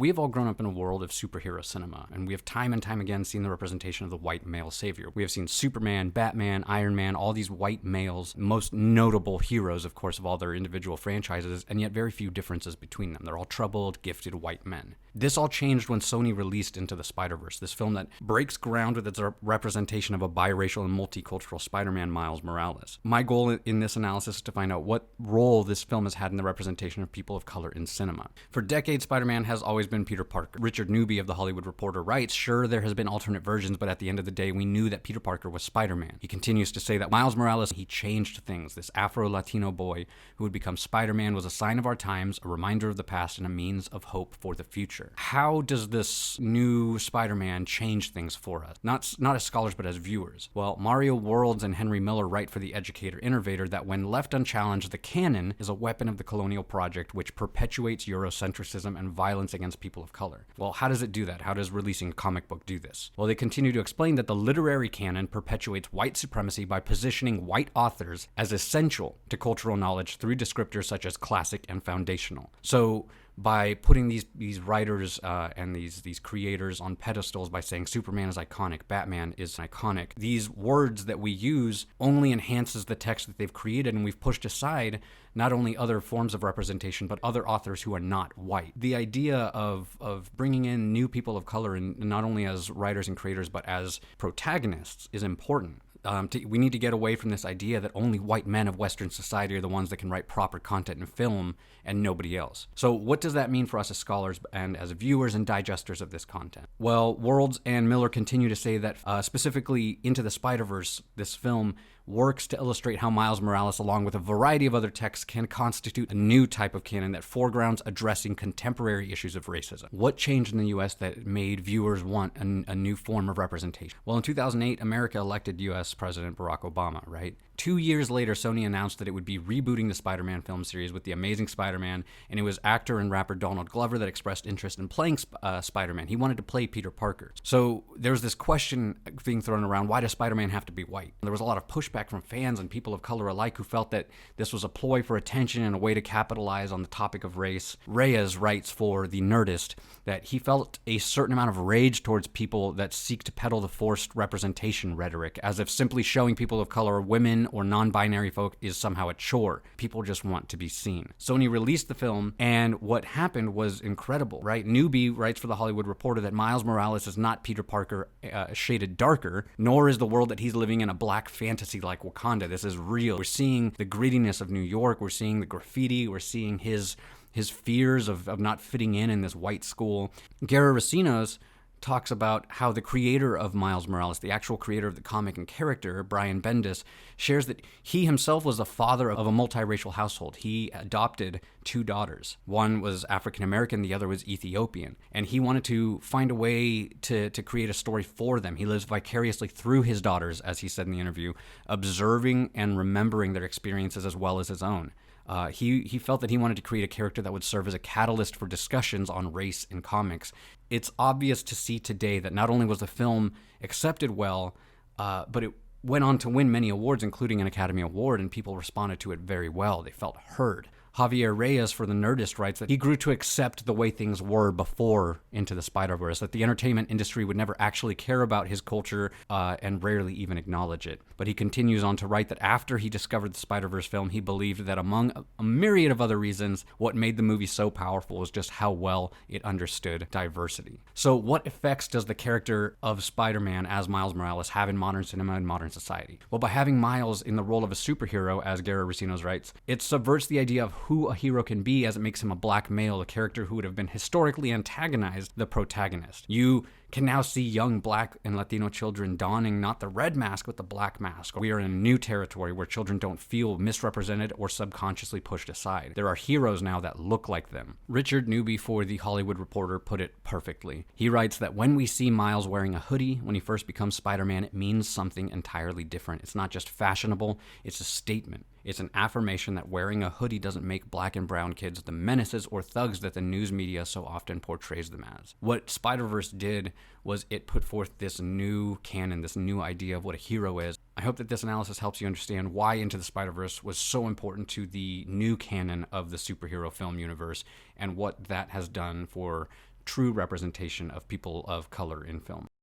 we have all grown up in a world of superhero cinema, and we have time and time again seen the representation of the white male savior. We have seen Superman, Batman, Iron Man, all these white males, most notable heroes, of course, of all their individual franchises, and yet very few differences between them. They're all troubled, gifted white men. This all changed when Sony released Into the Spider-Verse, this film that breaks ground with its representation of a biracial and multicultural Spider-Man, Miles Morales. My goal in this analysis is to find out what role this film has had in the representation of people of color in cinema. For decades, Spider-Man has always been Peter Parker. Richard Newby of The Hollywood Reporter writes, sure, there has been alternate versions, but at the end of the day, we knew that Peter Parker was Spider-Man. He continues to say that Miles Morales, he changed things. This Afro-Latino boy who would become Spider-Man was a sign of our times, a reminder of the past, and a means of hope for the future. How does this new Spider-Man change things for us? Not as scholars, but as viewers. Well, Mario Worlds and Henry Miller write for The Educator Innovator that when left unchallenged, the canon is a weapon of the colonial project which perpetuates Eurocentrism and violence against people of color. Well, how does it do that? How does releasing a comic book do this? Well, they continue to explain that the literary canon perpetuates white supremacy by positioning white authors as essential to cultural knowledge through descriptors such as classic and foundational. So by putting these writers and these creators on pedestals by saying Superman is iconic, Batman is iconic, these words that we use only enhances the text that they've created, and we've pushed aside not only other forms of representation, but other authors who are not white. The idea of bringing in new people of color, and not only as writers and creators, but as protagonists, is important. We need to get away from this idea that only white men of Western society are the ones that can write proper content in film and nobody else. So what does that mean for us as scholars and as viewers and digesters of this content? Well, Worlds and Miller continue to say that specifically Into the Spider-Verse, this film works to illustrate how Miles Morales, along with a variety of other texts, can constitute a new type of canon that foregrounds addressing contemporary issues of racism. What changed in the U.S. that made viewers want a new form of representation? Well, in 2008, America elected U.S. President Barack Obama, right? 2 years later, Sony announced that it would be rebooting the Spider-Man film series with The Amazing Spider-Man, and it was actor and rapper Donald Glover that expressed interest in playing Spider-Man. He wanted to play Peter Parker. So there was this question being thrown around, why does Spider-Man have to be white? There was a lot of pushback from fans and people of color alike who felt that this was a ploy for attention and a way to capitalize on the topic of race. Reyes writes for The Nerdist that he felt a certain amount of rage towards people that seek to peddle the forced representation rhetoric, as if simply showing people of color, women, or non-binary folk is somehow a chore. People just want to be seen. Sony released the film, and what happened was incredible, right? Newby writes for The Hollywood Reporter that Miles Morales is not Peter Parker shaded darker, nor is the world that he's living in a black fantasy like Wakanda. This is real. We're seeing the grittiness of New York. We're seeing the graffiti. We're seeing his fears of not fitting in this white school. Guerra Racinos talks about how the creator of Miles Morales, the actual creator of the comic and character, Brian Bendis, shares that he himself was a father of a multiracial household. He adopted 2 daughters. One was African American, the other was Ethiopian. And he wanted to find a way to create a story for them. He lives vicariously through his daughters, as he said in the interview, observing and remembering their experiences as well as his own. He felt that he wanted to create a character that would serve as a catalyst for discussions on race in comics. It's obvious to see today that not only was the film accepted well, but it went on to win many awards, including an Academy Award, and people responded to it very well. They felt heard. Javier Reyes for The Nerdist writes that he grew to accept the way things were before Into the Spider-Verse, that the entertainment industry would never actually care about his culture and rarely even acknowledge it. But he continues on to write that after he discovered the Spider-Verse film, he believed that among a myriad of other reasons, what made the movie so powerful was just how well it understood diversity. So what effects does the character of Spider-Man as Miles Morales have in modern cinema and modern society? Well, by having Miles in the role of a superhero, as Guerra Racinos writes, it subverts the idea of who a hero can be, as it makes him a black male, a character who would have been historically antagonized the protagonist. You can now see young black and Latino children donning not the red mask, but the black mask. We are in a new territory where children don't feel misrepresented or subconsciously pushed aside. There are heroes now that look like them. Richard Newby for The Hollywood Reporter put it perfectly. He writes that when we see Miles wearing a hoodie when he first becomes Spider-Man, it means something entirely different. It's not just fashionable, it's a statement. It's an affirmation that wearing a hoodie doesn't make black and brown kids the menaces or thugs that the news media so often portrays them as. What Spider-Verse did was it put forth this new canon, this new idea of what a hero is. I hope that this analysis helps you understand why Into the Spider-Verse was so important to the new canon of the superhero film universe and what that has done for true representation of people of color in film.